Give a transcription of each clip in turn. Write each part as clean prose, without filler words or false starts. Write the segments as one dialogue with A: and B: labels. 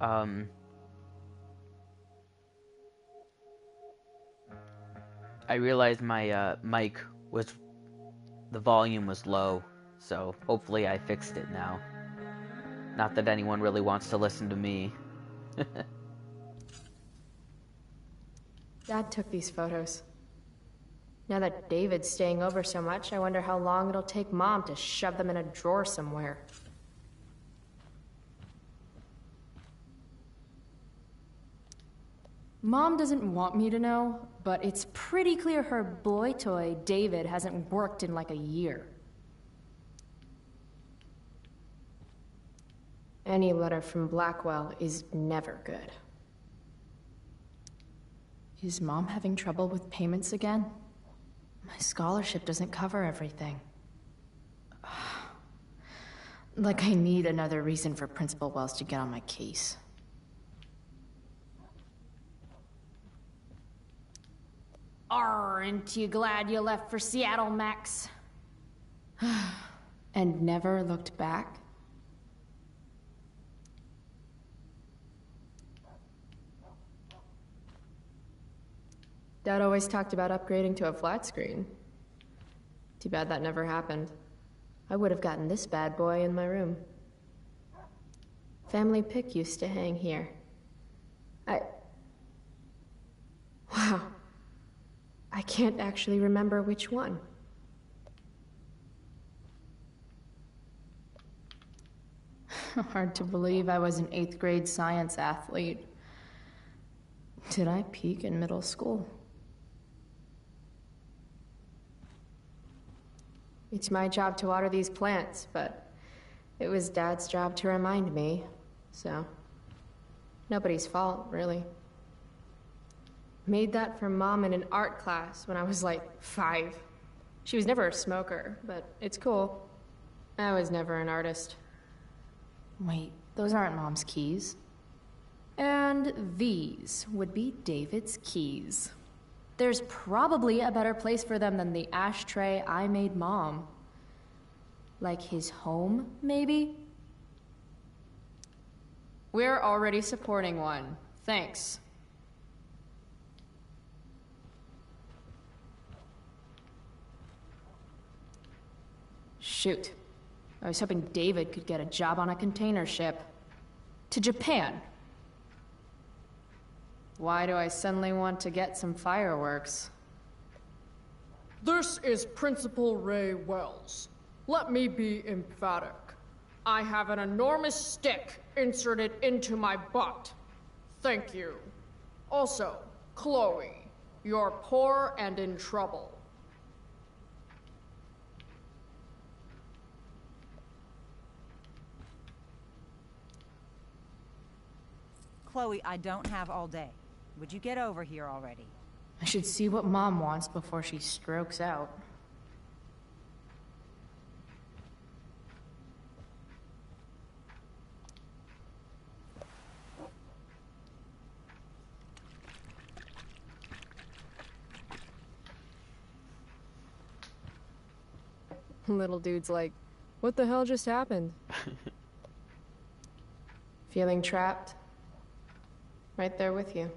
A: Um, I realized my mic was the volume was low, so hopefully I fixed it now. Not that anyone really wants to listen to me.
B: Dad took these photos. Now that David's staying over so much, I wonder how long it'll take Mom to shove them in a drawer somewhere. Mom doesn't want me to know, but it's pretty clear her boy toy, David, hasn't worked in like a year. Any letter from Blackwell is never good. Is Mom having trouble with payments again? My scholarship doesn't cover everything. Like I need another reason for Principal Wells to get on my case. Aren't you glad you left for Seattle, Max? And never looked back? Dad always talked about upgrading to a flat screen. Too bad that never happened. I would have gotten this bad boy in my room. Family pic used to hang here. Wow. I can't actually remember which one. Hard to believe I was an 8th grade science athlete. Did I peak in middle school? It's my job to water these plants, but it was Dad's job to remind me, so nobody's fault, really. Made that for Mom in an art class when I was like 5. She was never a smoker, but it's cool. I was never an artist. Wait, those aren't Mom's keys. And these would be David's keys. There's probably a better place for them than the ashtray I made Mom. Like his home, maybe? We're already supporting one. Thanks. Shoot. I was hoping David could get a job on a container ship. To Japan. Why do I suddenly want to get some fireworks?
C: This is Principal Ray Wells. Let me be emphatic. I have an enormous stick inserted into my butt. Thank you. Also, Chloe, you're poor and in trouble.
D: Chloe, I don't have all day. Would you get over here already?
B: I should see what Mom wants before she strokes out. Little dude's like, what the hell just happened? Feeling trapped? Right there with you.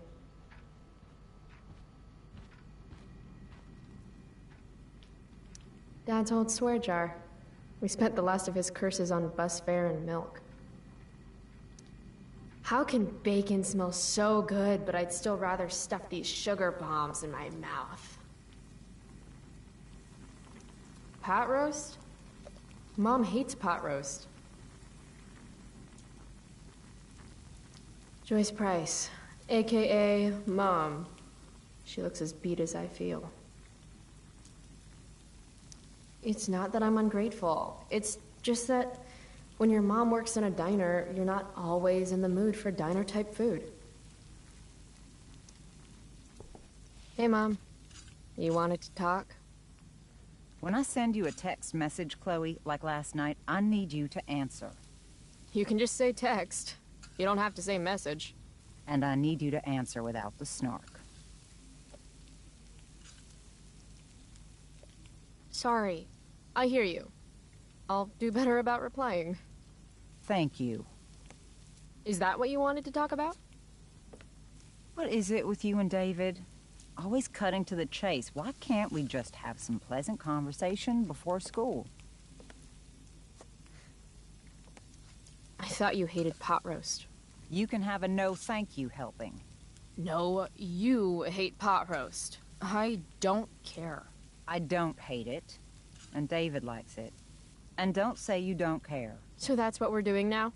B: Dad's old swear jar. We spent the last of his curses on bus fare and milk. How can bacon smell so good, but I'd still rather stuff these sugar bombs in my mouth? Pot roast? Mom hates pot roast. Joyce Price, AKA Mom. She looks as beat as I feel. It's not that I'm ungrateful. It's just that when your mom works in a diner, you're not always in the mood for diner-type food. Hey, Mom. You wanted to talk?
D: When I send you a text message, Chloe, like last night, I need you to answer.
B: You can just say text. You don't have to say message.
D: And I need you to answer without the snark.
B: Sorry. I hear you. I'll do better about replying.
D: Thank you.
E: Is that what you wanted to talk about?
D: What is it with you and David? Always cutting to the chase. Why can't we just have some pleasant conversation before school?
E: I thought you hated pot roast.
D: You can have a no thank you helping.
E: No, you hate pot roast. I don't care.
D: I don't hate it, and David likes it. And don't say you don't care.
E: So that's what we're doing now?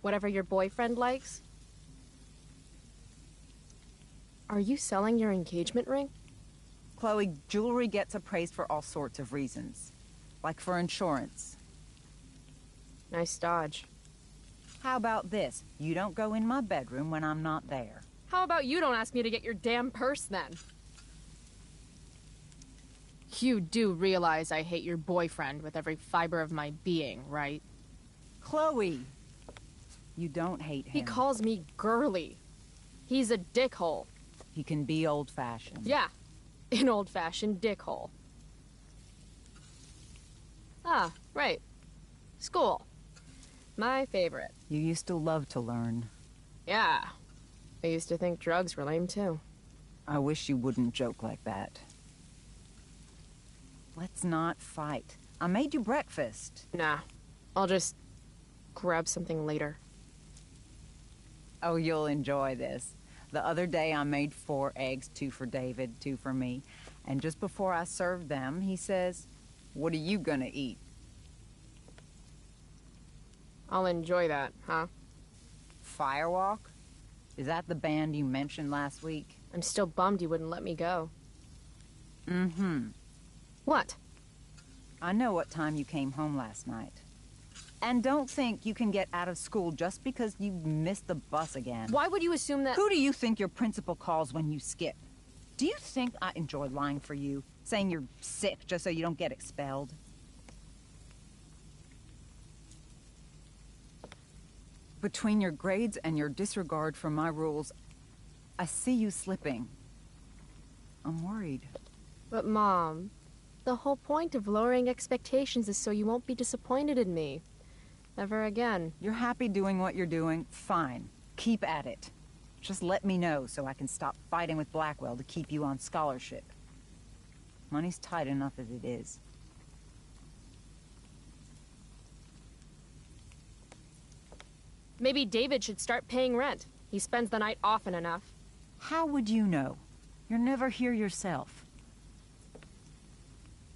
E: Whatever your boyfriend likes? Are you selling your engagement ring?
D: Chloe, jewelry gets appraised for all sorts of reasons. Like for insurance.
E: Nice dodge.
D: How about this? You don't go in my bedroom when I'm not there.
E: How about you don't ask me to get your damn purse then? You do realize I hate your boyfriend with every fiber of my being, right?
D: Chloe! You don't hate him.
E: He calls me girly. He's a dickhole.
D: He can be old-fashioned.
E: Yeah, an old-fashioned dickhole. Ah, right. School. My favorite.
D: You used to love to learn.
E: Yeah. I used to think drugs were lame too.
D: I wish you wouldn't joke like that. Let's not fight. I made you breakfast.
E: Nah. I'll just grab something later.
D: Oh, you'll enjoy this. The other day I made 4 eggs, 2 for David, 2 for me. And just before I served them, he says, "What are you gonna eat?"
E: I'll enjoy that, huh?
D: Firewalk? Is that the band you mentioned last week?
E: I'm still bummed you wouldn't let me go.
D: Mm-hmm.
E: What?
D: I know what time you came home last night. And don't think you can get out of school just because you missed the bus again.
E: Why would you assume that—
D: Who do you think your principal calls when you skip? Do you think I enjoy lying for you? Saying you're sick just so you don't get expelled? Between your grades and your disregard for my rules, I see you slipping. I'm worried.
E: But Mom, the whole point of lowering expectations is so you won't be disappointed in me. Ever again.
D: You're happy doing what you're doing? Fine. Keep at it. Just let me know so I can stop fighting with Blackwell to keep you on scholarship. Money's tight enough as it is.
E: Maybe David should start paying rent. He spends the night often enough.
D: How would you know? You're never here yourself.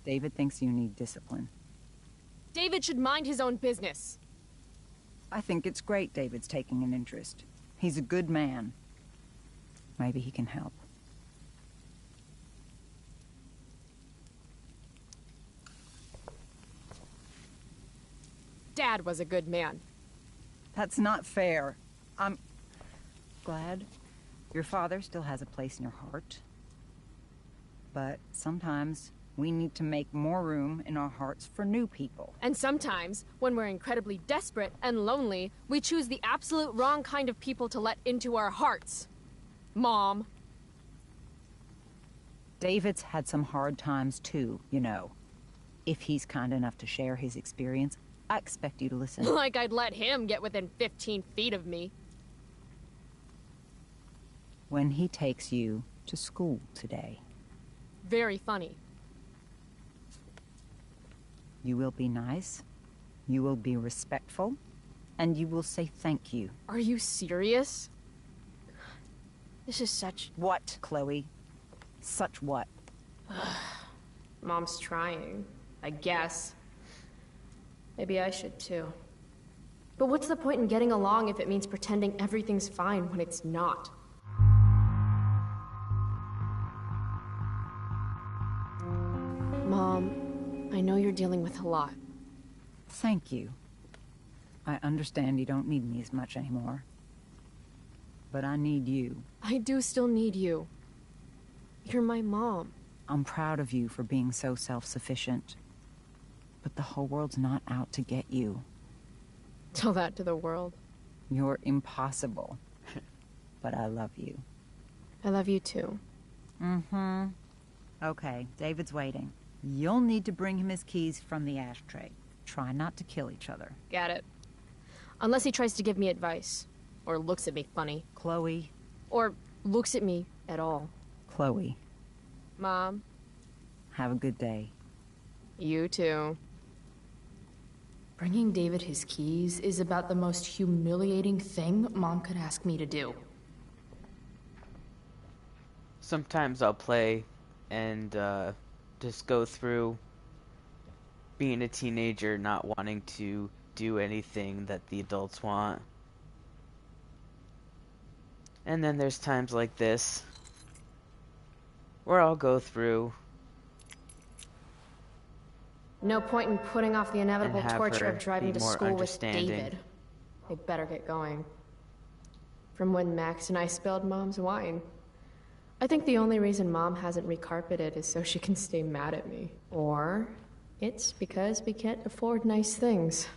D: David thinks you need discipline.
E: David should mind his own business.
D: I think it's great David's taking an interest. He's a good man. Maybe he can help.
E: Dad was a good man.
D: That's not fair. I'm glad your father still has a place in your heart. But sometimes we need to make more room in our hearts for new people.
E: And sometimes, when we're incredibly desperate and lonely, we choose the absolute wrong kind of people to let into our hearts. Mom.
D: David's had some hard times too, you know. If he's kind enough to share his experience, I expect you to listen.
E: Like I'd let him get within 15 feet of me.
D: When he takes you to school today,
E: Very funny.
D: you will be nice, you will be respectful, and you will say thank you.
E: Are you serious? This is such—
D: What, Chloe? Such what?
B: Mom's trying, I guess. Maybe I should too. But what's the point in getting along if it means pretending everything's fine when it's not? Mom, I know you're dealing with a lot.
D: Thank you. I understand you don't need me as much anymore. But I need you.
E: I do still need you. You're my mom.
D: I'm proud of you for being so self-sufficient. But the whole world's not out to get you.
E: Tell that to the world.
D: You're impossible. But I love you.
E: I love you too.
D: Mm-hmm. Okay, David's waiting. You'll need to bring him his keys from the ashtray. Try not to kill each other.
E: Got it. Unless he tries to give me advice. or looks at me funny,
D: Chloe.
E: or looks at me at all.
D: Chloe,
E: Mom,
D: have a good day.
E: you too.
B: Bringing David his keys is about the most humiliating thing Mom could ask me to do.
A: Sometimes I'll play and just go through being a teenager, not wanting to do anything that the adults want. And then there's times like this where I'll go through
B: No point in putting off the inevitable
A: and have
B: torture
A: her
B: of driving
A: be
B: to
A: more
B: school with
A: understanding.
B: David. They better get going. From when Max and I spilled Mom's wine. I think the only reason Mom hasn't recarpeted is so she can stay mad at me. Or it's because we can't afford nice things.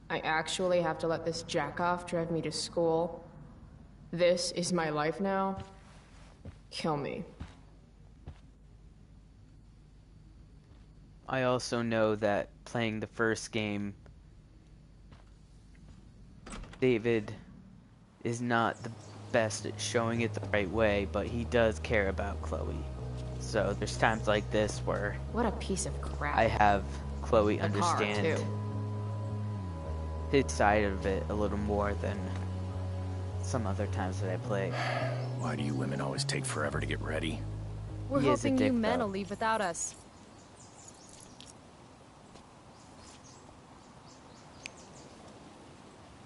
B: I actually have to let this jackoff drive me to school. This is my life now. Kill me.
A: I also know that playing the first game, David is not the best at showing it the right way, but he does care about Chloe. So there's times like this where
B: What a piece of crap.
A: I have Chloe
B: The car,
A: understand
B: too.
A: his side of it a little more than some other times that I play.
F: Why do you women always take forever to get ready?
E: We're
A: He is a
E: hoping
A: dick,
E: you men
A: though.
E: will leave without us.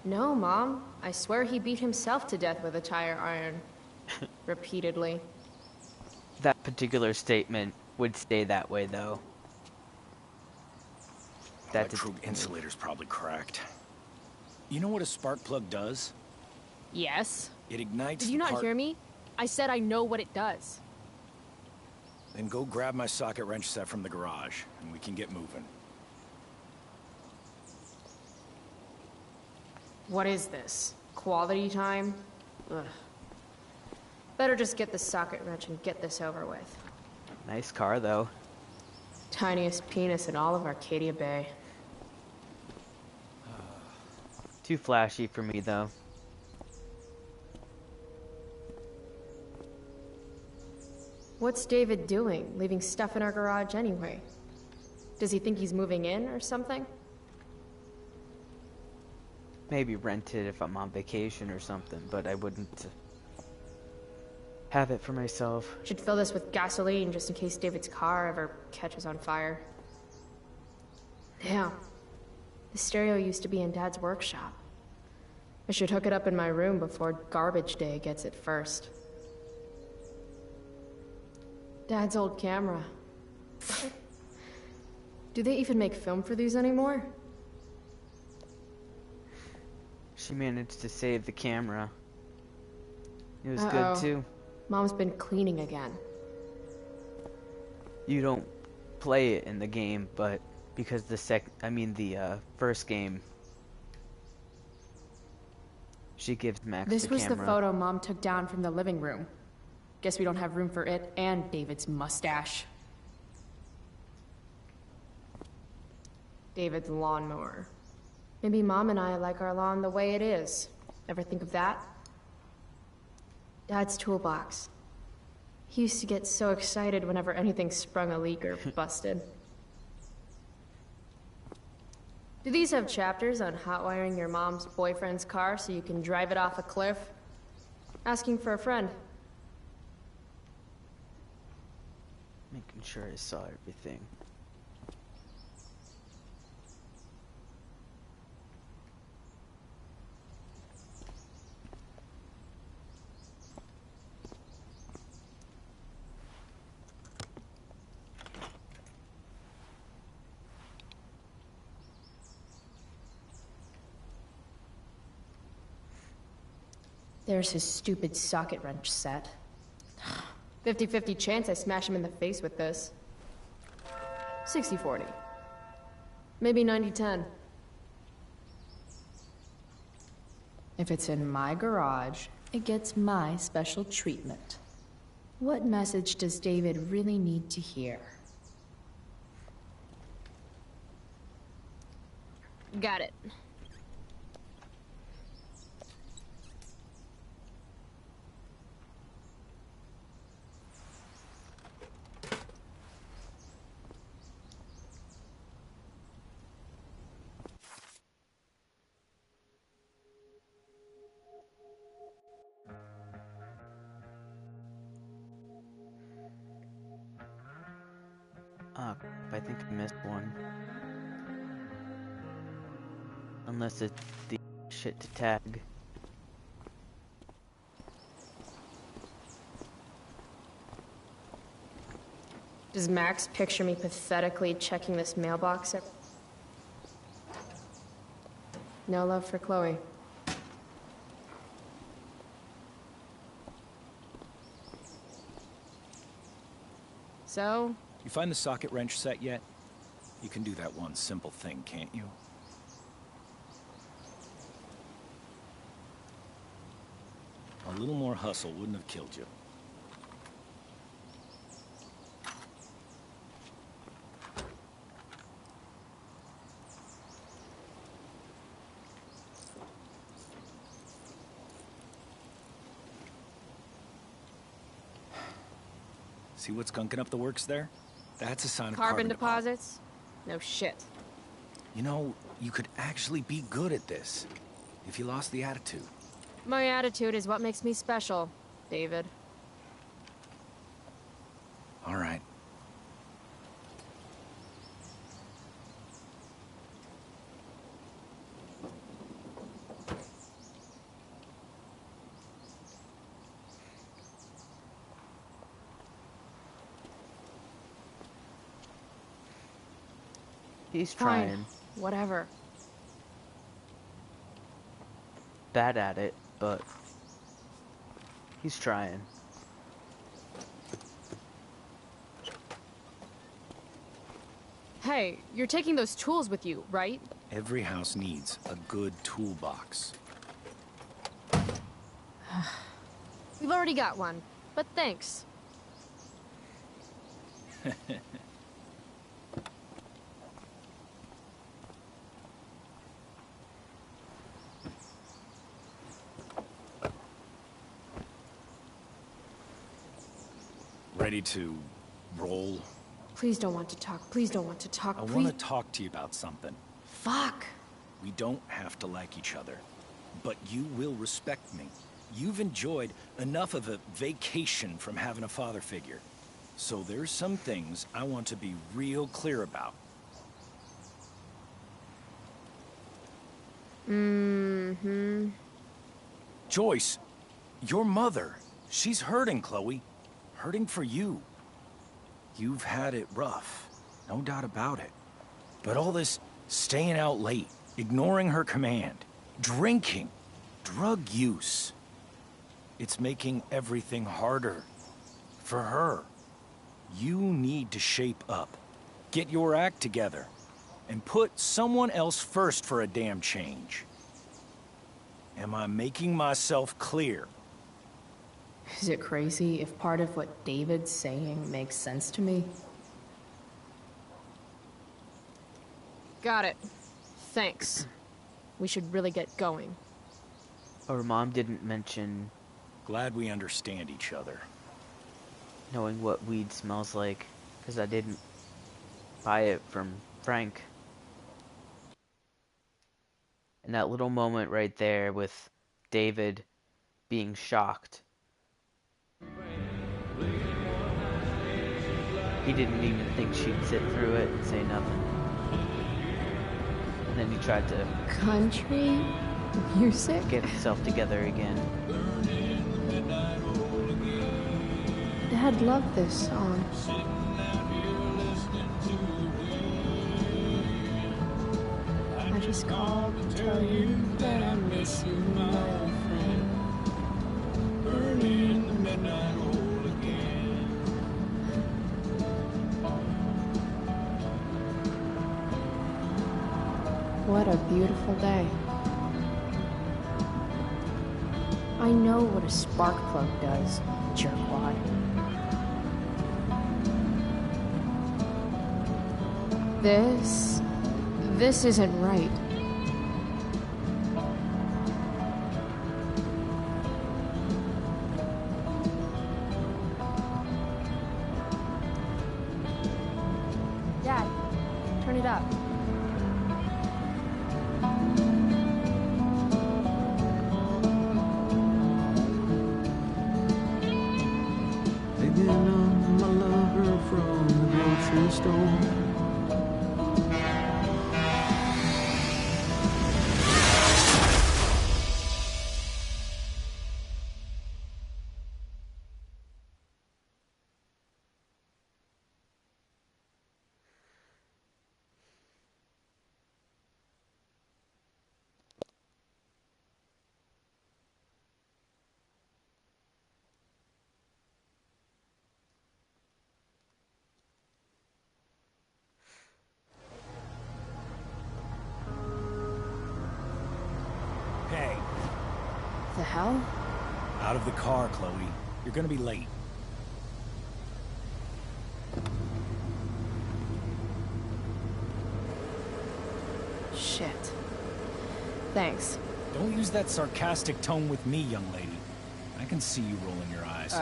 B: No, Mom. I swear he beat himself to death with a tire iron. Repeatedly.
A: That particular statement would stay that way, though. That's
F: That Krug insulator's probably cracked. You know what a spark plug does?
E: Yes.
F: It ignites
E: Did you
F: the
E: not
F: part-
E: hear me? I said I know what it does.
F: Then go grab my socket wrench set from the garage, and we can get moving.
B: What is this? Quality time? Ugh. Better just get the socket wrench and get this over with.
A: nice car, though.
B: Tiniest penis in all of Arcadia Bay.
A: Too flashy for me, though.
B: What's David doing, leaving stuff in our garage anyway? Does he think he's moving in or something?
A: Maybe rent it if I'm on vacation or something, but I wouldn't have it for myself.
B: Should fill this with gasoline just in case David's car ever catches on fire. Damn. The stereo used to be in Dad's workshop. I should hook it up in my room before garbage day gets it first. Dad's old camera. Do they even make film for these anymore?
A: She managed to save the camera. It was
B: Uh-oh.
A: good, too.
B: Mom's been cleaning again.
A: You don't play it in the game, but because the first game, she gives Max
B: This
A: the
B: was
A: camera.
B: the photo Mom took down from the living room. Guess we don't have room for it and David's mustache. David's lawnmower. Maybe Mom and I like our lawn the way it is. Ever think of that? Dad's toolbox. He used to get so excited whenever anything sprung a leak or busted. Do these have chapters on hot wiring your mom's boyfriend's car so you can drive it off a cliff? Asking for a friend.
A: Making sure I saw everything.
B: There's his stupid socket wrench set. 50-50 chance I smash him in the face with this. 60-40. Maybe 90-10. If it's in my garage, it gets my special treatment. What message does David really need to hear?
E: Got it.
A: I think I missed one. Unless it's the shit to tag.
B: Does Max picture me pathetically checking this mailbox? No love for Chloe.
E: So,
F: You find the socket wrench set yet? You can do that one simple thing, can't you? A little more hustle wouldn't have killed you. See what's gunking up the works there? That's a sign of
E: carbon
F: carbon
E: deposits? No shit.
F: You know, you could actually be good at this if you lost the attitude.
E: My attitude is what makes me special, David.
F: All right.
A: He's
E: Fine.
A: trying.
E: Whatever.
A: Bad at it, but he's trying.
E: Hey, you're taking those tools with you, right?
F: Every house needs a good toolbox.
E: We've already got one, but thanks.
F: Ready to roll?
B: Please don't want to talk. Please don't want to talk.
F: I
B: Please.
F: want to talk to you about something.
B: Fuck.
F: We don't have to like each other, but you will respect me. You've enjoyed enough of a vacation from having a father figure. So there's some things I want to be real clear about.
B: Mm-hmm.
F: Joyce, your mother, she's hurting, Chloe. Hurting for you. You've had it rough, no doubt about it. But all this staying out late, ignoring her command, drinking, drug use, it's making everything harder for her. You need to shape up, get your act together, and put someone else first for a damn change. Am I making myself clear?
B: Is it crazy if part of what David's saying makes sense to me?
E: Got it. Thanks. We should really get going.
A: Our mom didn't mention
F: Glad we understand each other.
A: knowing what weed smells like, because I didn't buy it from Frank. And that little moment right there with David being shocked. He didn't even think she'd sit through it and say nothing. And then he tried to
B: Country music?
A: get himself together again.
B: Dad loved this song. I just called to tell you that I miss you, my old friend. What a beautiful day. I know what a spark plug does, jerkwad. This isn't right.
E: Dad, turn it up.
G: Picking up my lover from the grocery store.
F: Hey,
B: The hell?
F: out of the car, Chloe. You're gonna be late.
B: Shit. Thanks.
F: Don't use that sarcastic tone with me, young lady. I can see you rolling your eyes.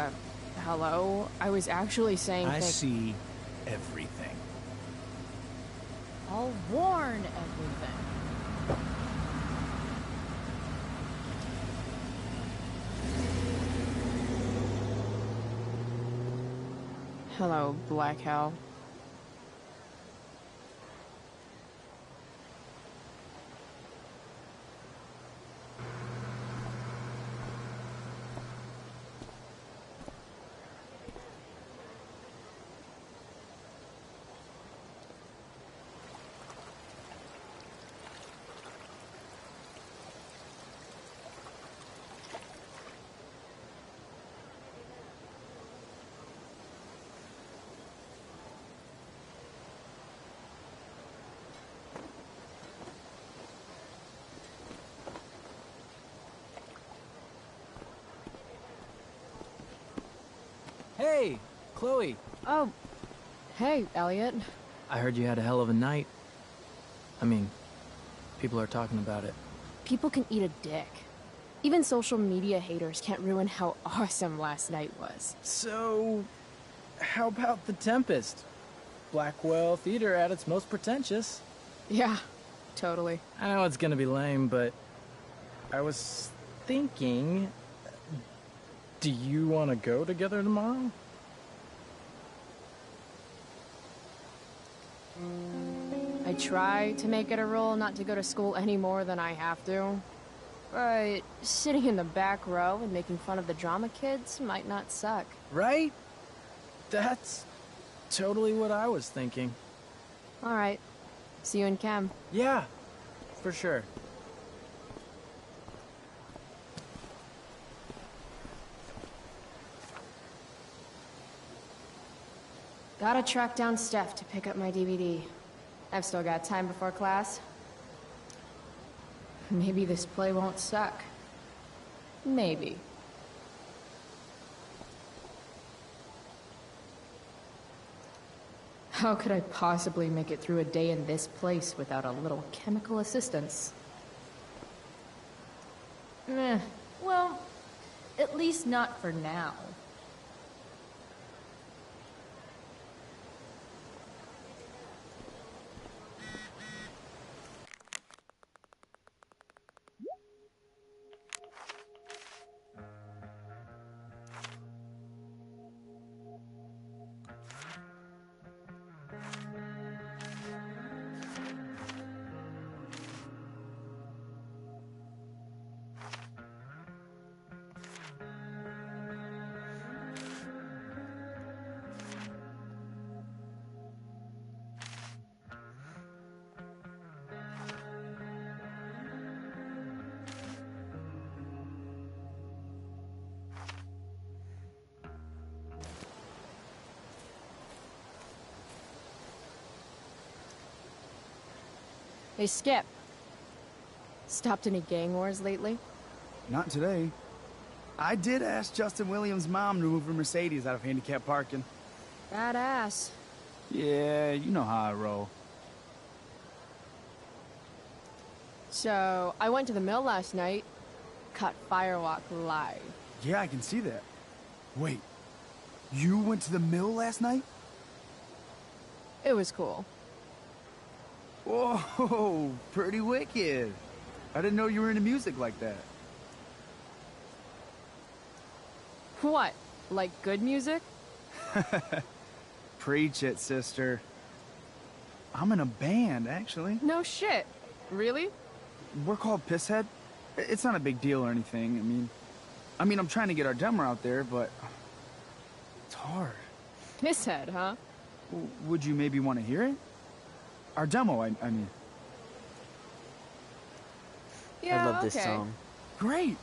C: Hello? I was actually saying
F: I see everything.
C: I'll warn everything. Hello, Black Hell.
H: Hey, Chloe.
C: Oh, hey, Elliot.
H: I heard you had a hell of a night. I mean, people are talking about it.
C: People can eat a dick. Even social media haters can't ruin how awesome last night was.
H: So, how about The Tempest? Blackwell Theater at its most pretentious.
C: Yeah, totally.
H: I know it's gonna be lame, but I was thinking, do you want to go together tomorrow?
C: I try to make it a rule not to go to school any more than I have to. But sitting in the back row and making fun of the drama kids might not suck.
H: Right? That's totally what I was thinking.
C: Alright. See you in chem.
H: Yeah, for sure.
B: Gotta track down Steph to pick up my DVD. I've still got time before class. Maybe this play won't suck. Maybe. How could I possibly make it through a day in this place without a little chemical assistance?
I: Well, at least not for now.
E: Hey, Skip. Stopped any gang wars lately?
J: Not today. I did ask Justin Williams' mom to move her Mercedes out of handicap parking.
E: Badass.
J: Yeah, you know how I roll.
E: So, I went to the mill last night. Caught Firewalk live.
J: Yeah, I can see that. Wait, you went to the mill last night?
E: It was cool.
J: Whoa, pretty wicked. I didn't know you were into music like that.
E: What? Like good music?
J: Preach it, sister. I'm in a band, actually.
E: No shit. Really?
J: We're called Pisshead. It's not a big deal or anything. I mean, I'm trying to get our demo out there, but it's hard.
E: Pisshead, huh?
J: Would you maybe want to hear it? Our demo, I mean.
E: Yeah,
A: I love this
E: okay.
A: song.
J: Great.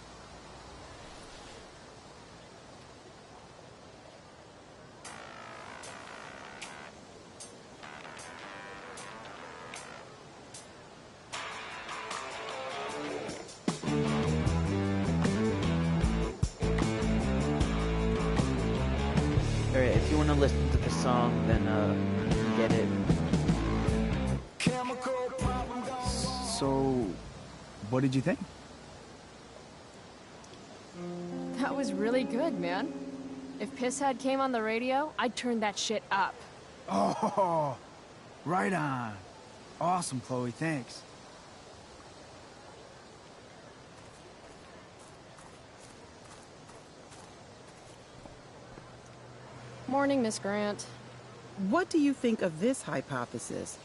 A: Alright, if you want to listen to the song, then get it.
J: So, what did you think?
E: That was really good, man. If Pisshead came on the radio, I'd turn that shit up.
J: Oh, right on. Awesome, Chloe, thanks.
E: Morning, Miss Grant.
K: What do you think of this hypothesis?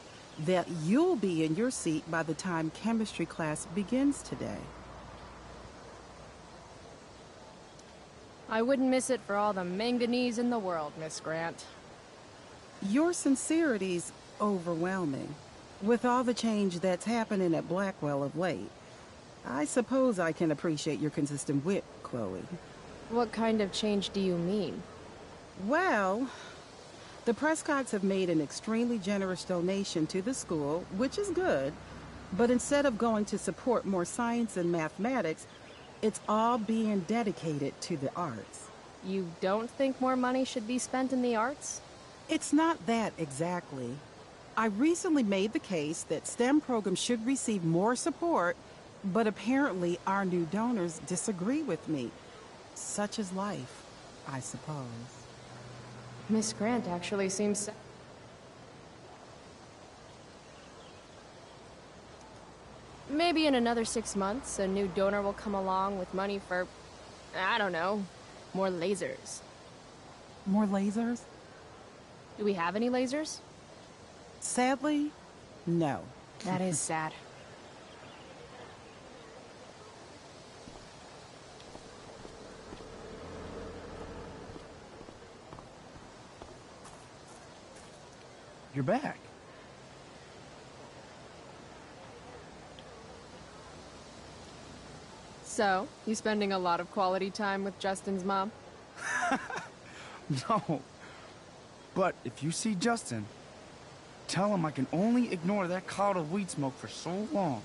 K: That you'll be in your seat by the time chemistry class begins today.
E: I wouldn't miss it for all the manganese in the world, Miss Grant.
K: Your sincerity's overwhelming. With all the change that's happening at Blackwell of late, I suppose I can appreciate your consistent wit, Chloe.
E: What kind of change do you mean?
K: Well, the Prescotts have made an extremely generous donation to the school, which is good, but instead of going to support more science and mathematics, it's all being dedicated to the arts.
E: You don't think more money should be spent in the arts?
K: It's not that exactly. I recently made the case that STEM programs should receive more support, but apparently our new donors disagree with me. Such is life, I suppose.
B: Miss Grant actually seems...
E: Maybe in another 6 months, a new donor will come along with money for, I don't know, more lasers.
K: More lasers?
E: Do we have any lasers?
K: Sadly, no.
E: That is sad.
J: You're back.
E: So, you spending a lot of quality time with Justin's mom?
J: No. But if you see Justin, tell him I can only ignore that cloud of weed smoke for so long.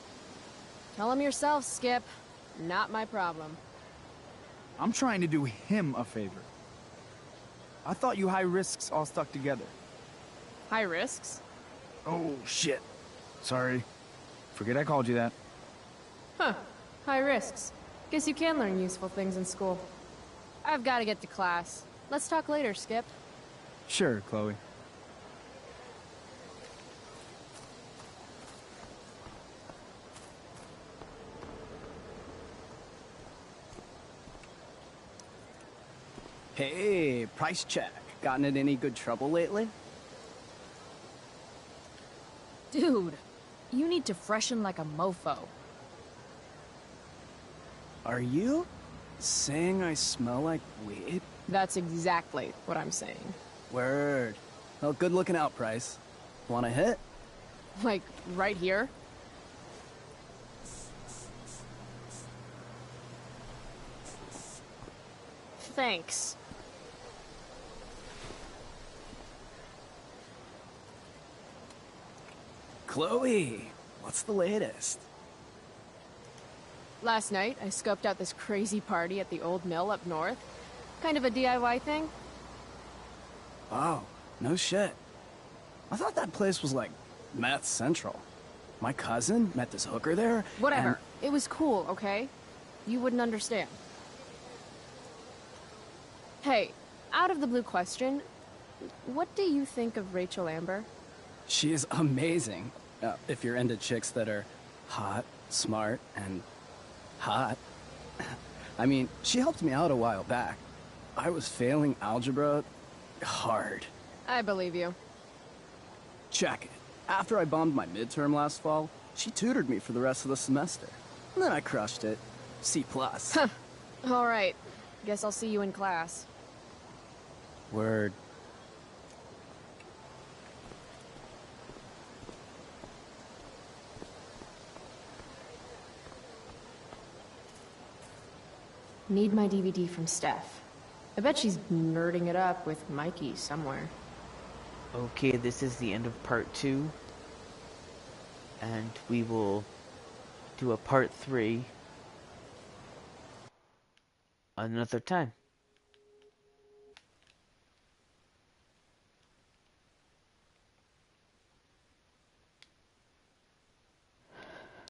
E: Tell him yourself, Skip. Not my problem.
J: I'm trying to do him a favor. I thought you high risks all stuck together.
E: High risks?
J: Oh, shit. Sorry. Forget I called you that.
B: Huh. High risks. Guess you can learn useful things in school.
E: I've got to get to class. Let's talk later, Skip.
J: Sure, Chloe.
L: Hey, price check. Gotten in any good trouble lately?
E: Dude, you need to freshen like a mofo.
L: Are you saying I smell like weed?
E: That's exactly what I'm saying.
L: Word. Well, good looking out, Price. Want a hit?
E: Like, right here? Thanks.
L: Chloe, What's the latest?
E: Last night, I scoped out this crazy party at the old mill up north. Kind of a DIY thing.
L: Wow, no shit. I thought that place was like meth central. My cousin met this hooker there.
E: Whatever.
L: and-
E: It was cool, okay? You wouldn't understand. Hey, out of the blue question, what do you think of Rachel Amber?
L: She is amazing. If you're into chicks that are hot, smart, and hot. I mean, she helped me out a while back. I was failing algebra hard.
E: I believe you.
L: Check it. After I bombed my midterm last fall, she tutored me for the rest of the semester. And then I crushed it. C+.
E: All right. Guess I'll see you in class.
L: Word.
B: Need my DVD from Steph. I bet she's nerding it up with Mikey somewhere.
A: Okay, this is the end of part 2. And we will do a part 3 another time.